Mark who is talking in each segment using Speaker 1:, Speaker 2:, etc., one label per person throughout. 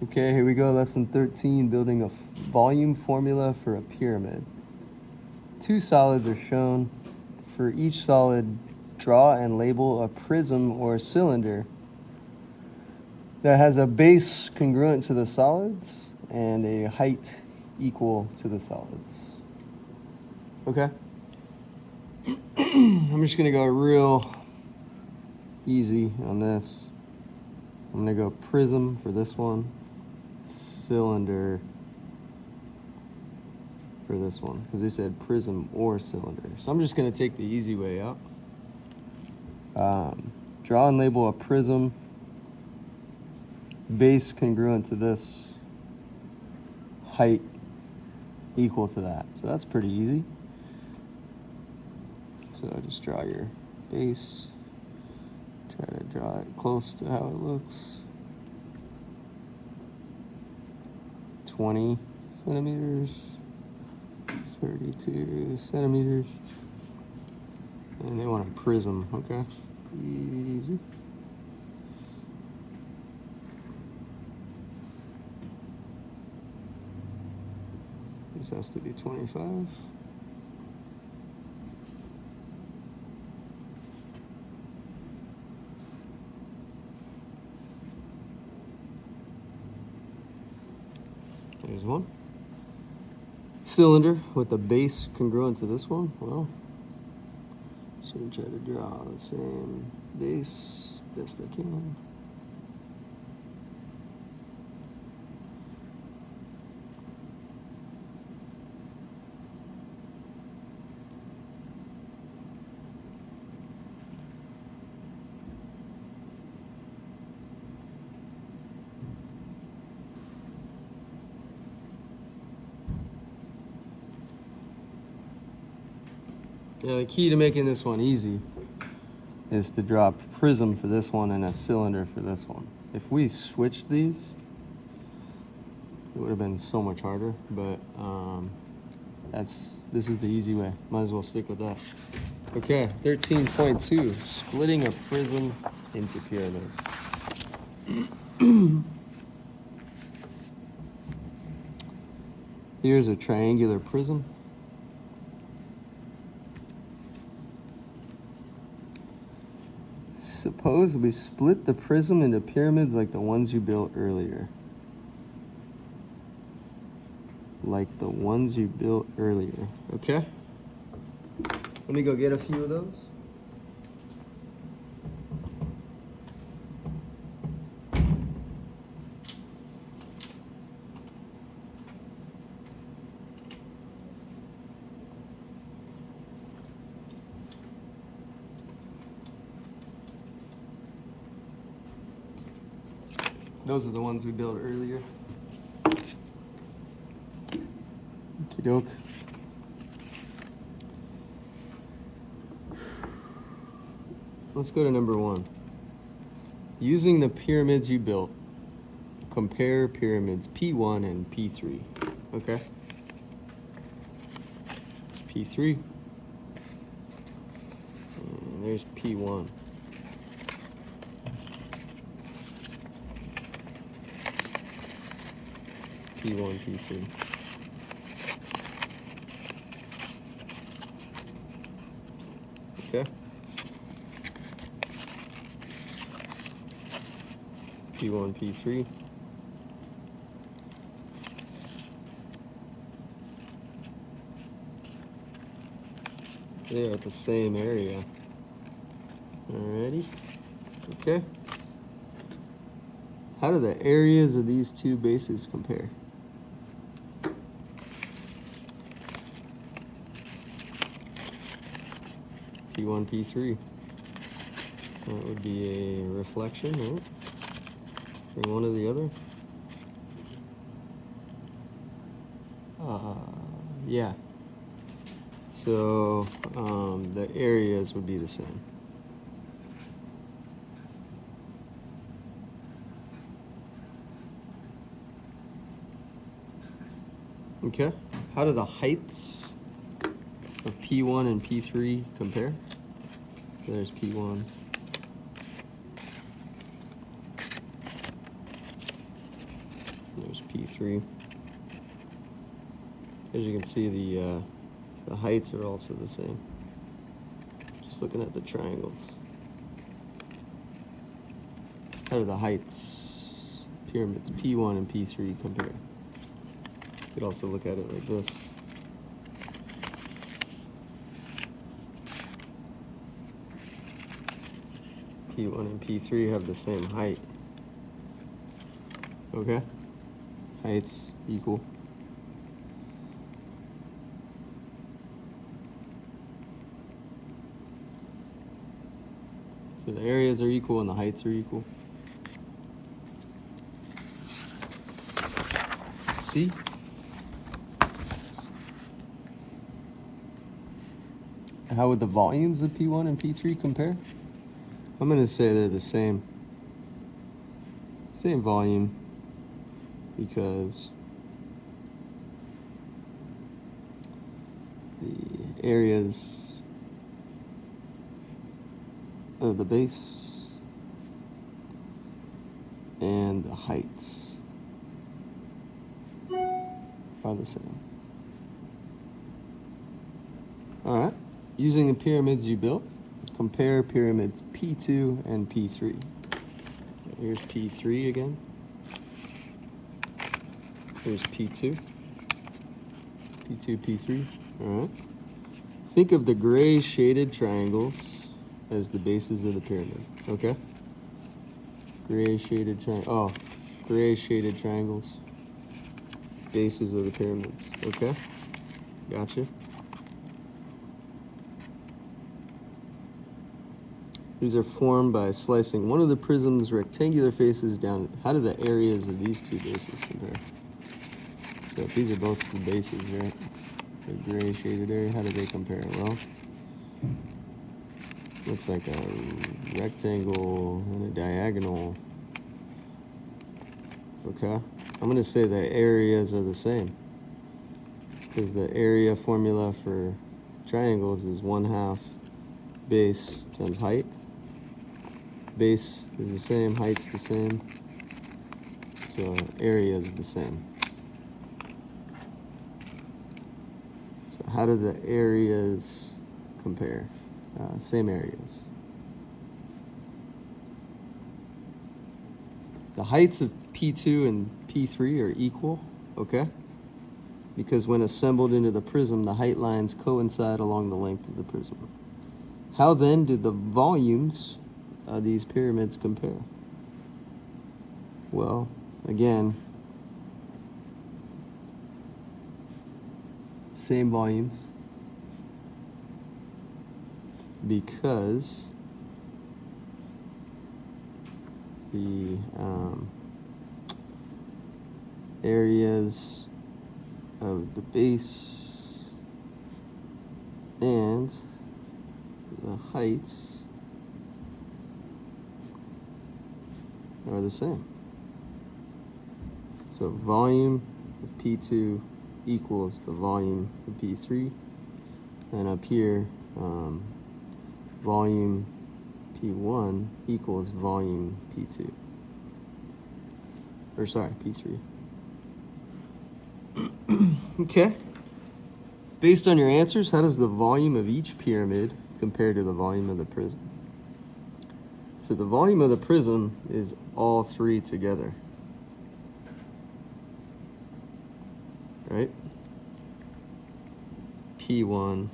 Speaker 1: Okay, here we go. Lesson 13, building a volume formula for a pyramid. Two solids are shown. For each solid, draw and label a prism or a cylinder that has a base congruent to the solids and a height equal to the solids. Okay? I'm just gonna go real easy on this. I'm gonna go prism for this one, cylinder for this one, because they said prism or cylinder. So I'm just gonna take the easy way out. Draw and label a prism, base congruent to this, height equal to that. So that's pretty easy. So just draw your base, try to draw it close to how it looks. 20 centimeters, 32 centimeters. And they want a prism, okay? Easy. This has to be 25. There's one. Cylinder with a base congruent to this one. Well, just gonna try to draw the same base best I can. Yeah, the key to making this one easy is to draw a prism for this one and a cylinder for this one. If we switched these, it would have been so much harder, but this is the easy way. Might as well stick with that. Okay, 13.2, splitting a prism into pyramids. Here's a triangular prism. Suppose we split the prism into pyramids like the ones you built earlier. Like the ones you built earlier, okay? Let me go get a few of those. Those are the ones we built earlier. Okie doke. Let's go to number 1. Using the pyramids you built, compare pyramids P1 and P3. Okay? P3. And there's P1. P1, P3. Okay. P1, P3. They're at the same area. Alrighty. Okay. How do the areas of these two bases compare? P1, P3. That would be a reflection, right? From one to the other. Yeah. So the areas would be the same. Okay. How do the heights of P1 and P3 compare? There's P1. There's P3. As you can see, the heights are also the same. Just looking at the triangles. How do the heights, pyramids P1 and P3 compare? You could also look at it like this. P1 and P3 have the same height. Okay? Heights equal. So the areas are equal and the heights are equal. C. How would the volumes of P1 and P3 compare? I'm going to say they're the same. Same volume, because the areas of the base and the heights are the same. All right. Using the pyramids you built, compare pyramids P2 and P3. Here's P3 again. Here's P2. P2, P3. All right. Think of the gray shaded triangles as the bases of the pyramid. Okay? Gray shaded gray shaded triangles. Bases of the pyramids. Okay? Gotcha. These are formed by slicing one of the prism's rectangular faces down. How do the areas of these two bases compare? So if these are both the bases, right? The gray shaded area, how do they compare? Well, looks like a rectangle and a diagonal. Okay? I'm going to say the areas are the same, because the area formula for triangles is 1/2 base times height. Base is the same, height's the same, so area is the same. So how do the areas compare? Same areas. The heights of P2 and P3 are equal, okay? Because when assembled into the prism, the height lines coincide along the length of the prism. How then do the volumes of these pyramids compare? Well, again, same volumes, because the areas of the base and the heights are the same. So volume of P2 equals the volume of P3, and up here, volume P1 equals volume P2. Or sorry, P3. Okay. Based on your answers, how does the volume of each pyramid compare to the volume of the prism? So the volume of the prism is all three together. Right? P1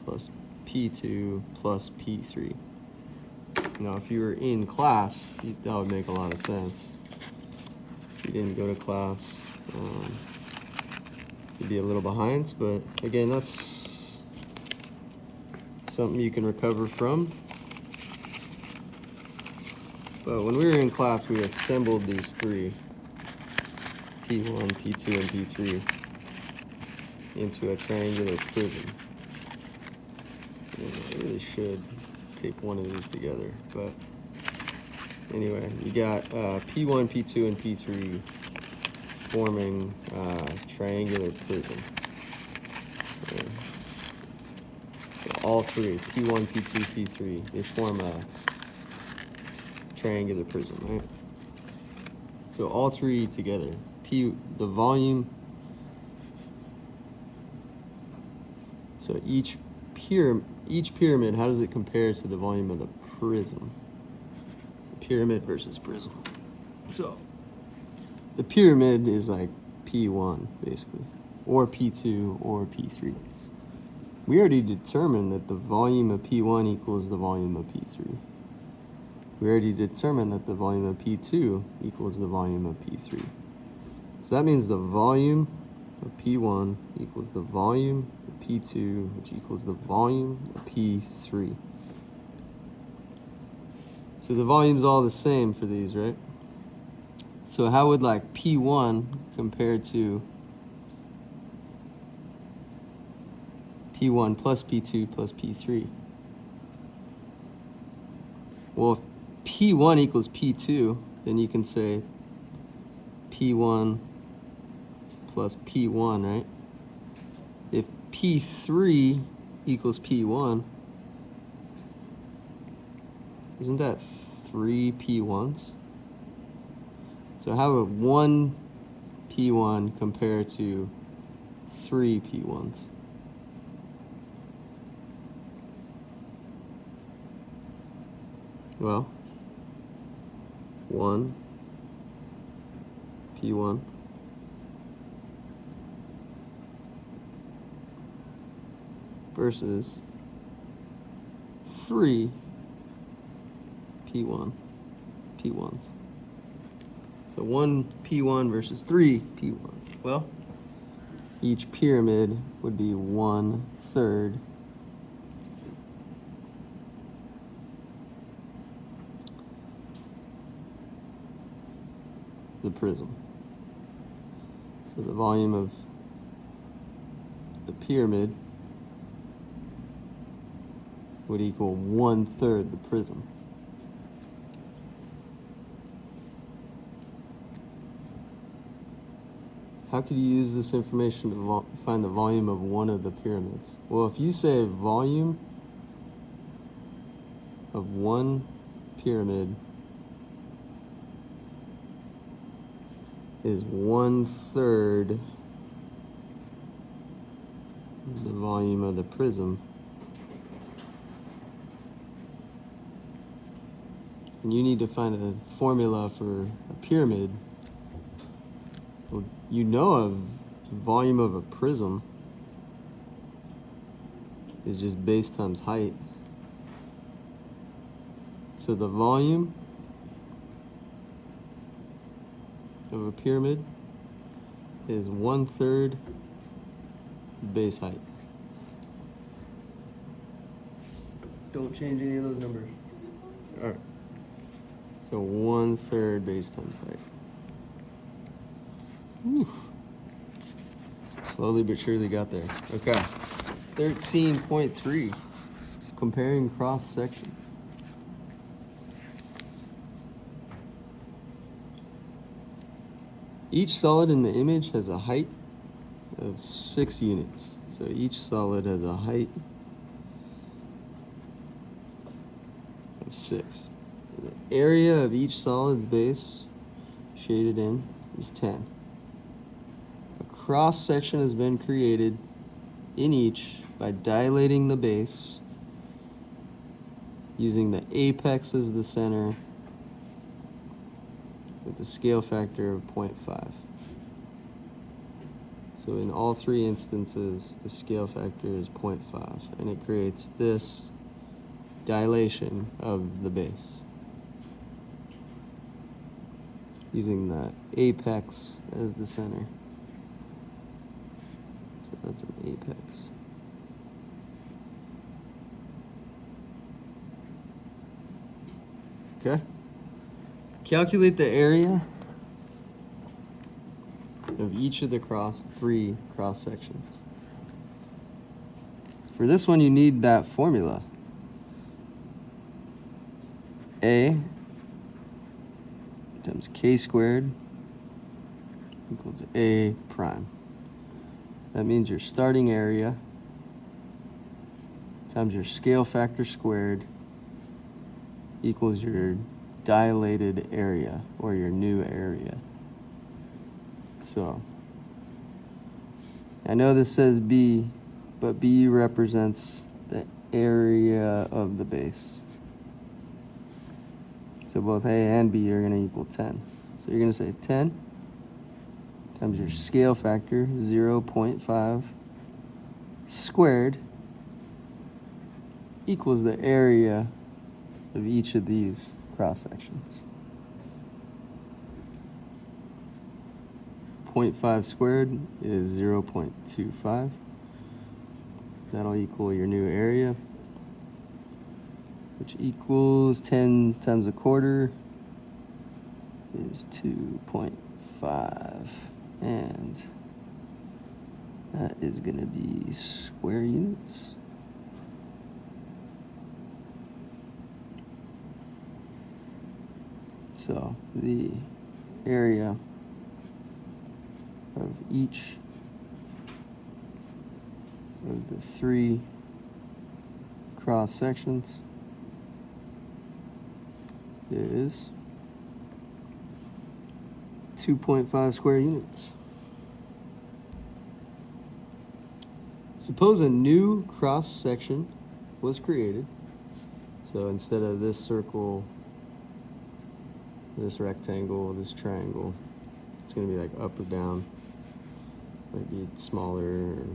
Speaker 1: plus P2 plus P3. Now, if you were in class, that would make a lot of sense. If you didn't go to class, you'd be a little behind, but again, that's something you can recover from. But when we were in class, we assembled these three, P1, P2, and P3, into a triangular prism. And I really should tape one of these together, but anyway, you got P1, P2, and P3 forming a triangular prism. Okay. So all three, P1, P2, P3, they form a triangular prism, right? So So all three together. The volume. So each pyramid, how does it compare to the volume of the prism? So pyramid versus prism. So the pyramid is like P1 basically, or P2 or P3. We already determined that the volume of P1 equals the volume of P3. We already determined that the volume of P2 equals the volume of P3. So that means the volume of P1 equals the volume of P2, which equals the volume of P3. So the volume's all the same for these, right? So how would like P1 compare to P1 plus P2 plus P3? Well, if P1 equals P2, then you can say P1 plus P1, right? If P3 equals P1, isn't that 3 P1s? So how would 1 P1 compare to 3 P1s? Well, 1 P1 versus 3 P1s. So 1 P1 versus 3 P1s. Well, each pyramid would be 1/3 the prism. So the volume of the pyramid would equal 1/3 the prism. How could you use this information to find the volume of one of the pyramids? Well, if you say volume of one pyramid is 1/3 the volume of the prism, and you need to find a formula for a pyramid. Well, you know a volume of a prism is just base times height. So the volume of a pyramid is 1/3 base height. Don't change any of those numbers. All right. So 1/3 base times height. Whew. Slowly but surely got there. Okay. 13.3. Comparing cross sections. Each solid in the image has a height of 6 units. So each solid has a height of 6. The area of each solid's base, shaded in, is 10. A cross section has been created in each by dilating the base, using the apex as the center, with a scale factor of 0.5. So in all three instances, the scale factor is 0.5, and it creates this dilation of the base, using the apex as the center. So that's an apex. Okay. Calculate the area of each of the three cross sections. For this one, you need that formula. A times k squared equals A prime. That means your starting area times your scale factor squared equals your dilated area, or your new area. So I know this says B, but B represents the area of the base. So both A and B are going to equal 10. So you're going to say 10 times your scale factor, 0.5 squared, equals the area of each of these cross sections. 0.5 squared is 0.25. That'll equal your new area, which equals 10 times a quarter is 2.5. And that is going to be square units. So the area of each of the three cross sections is 2.5 square units. Suppose a new cross section was created. So instead of this circle, this rectangle, this triangle, it's going to be like up or down. Might be smaller or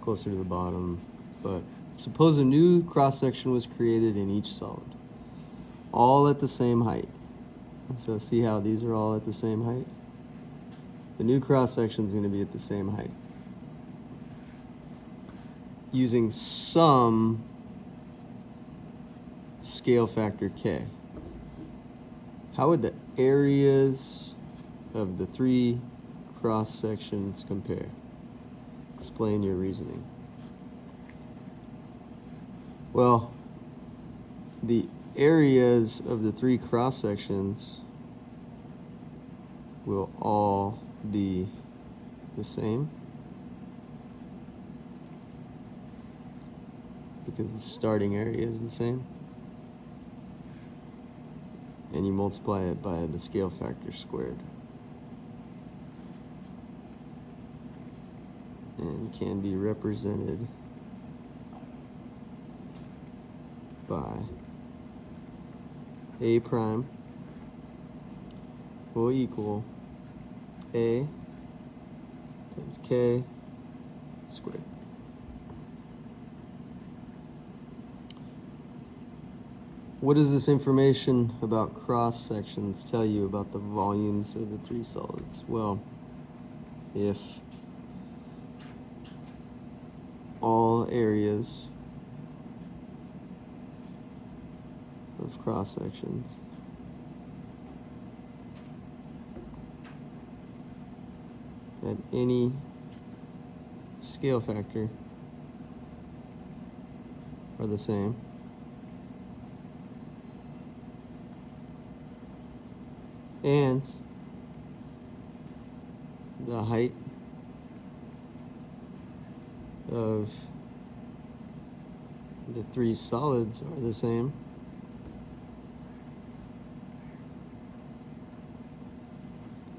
Speaker 1: closer to the bottom. But suppose a new cross section was created in each solid, all at the same height. So see how these are all at the same height? The new cross section is going to be at the same height. Using some scale factor K. How would the areas of the three cross sections compare? Explain your reasoning. Well, the areas of the three cross sections will all be the same because the starting area is the same. And you multiply it by the scale factor squared. And can be represented by A prime will equal A times K squared. What does this information about cross sections tell you about the volumes of the three solids? Well, if all areas of cross sections at any scale factor are the same, and the height of the three solids are the same,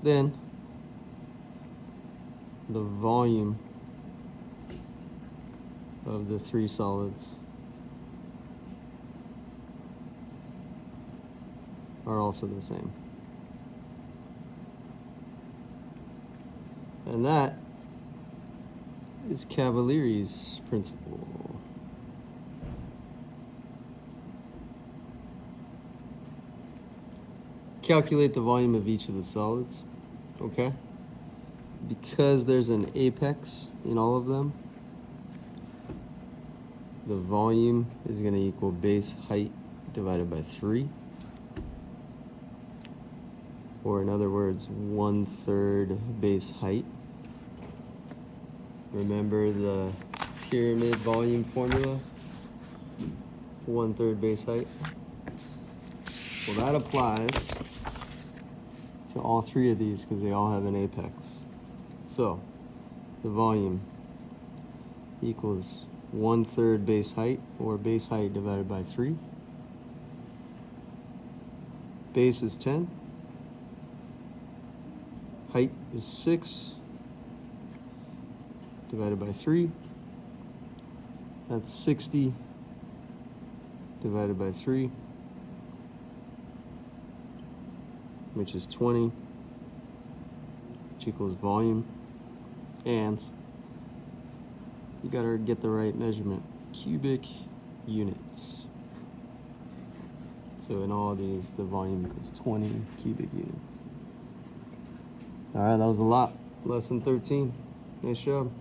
Speaker 1: then the volume of the three solids are also the same. And that is Cavalieri's principle. Calculate the volume of each of the solids, okay? Because there's an apex in all of them, the volume is going to equal base height divided by 3. Or in other words, 1/3 base height. Remember the pyramid volume formula? 1/3 base height. Well, that applies to all three of these because they all have an apex. So the volume equals 1/3 base height, or base height divided by 3. Base is 10. Height is 6 divided by 3. That's 60 divided by 3, which is 20, which equals volume. And you gotta get the right measurement, cubic units. So in all of these, the volume equals 20 cubic units. All right, that was a lot. Lesson 13. Nice job.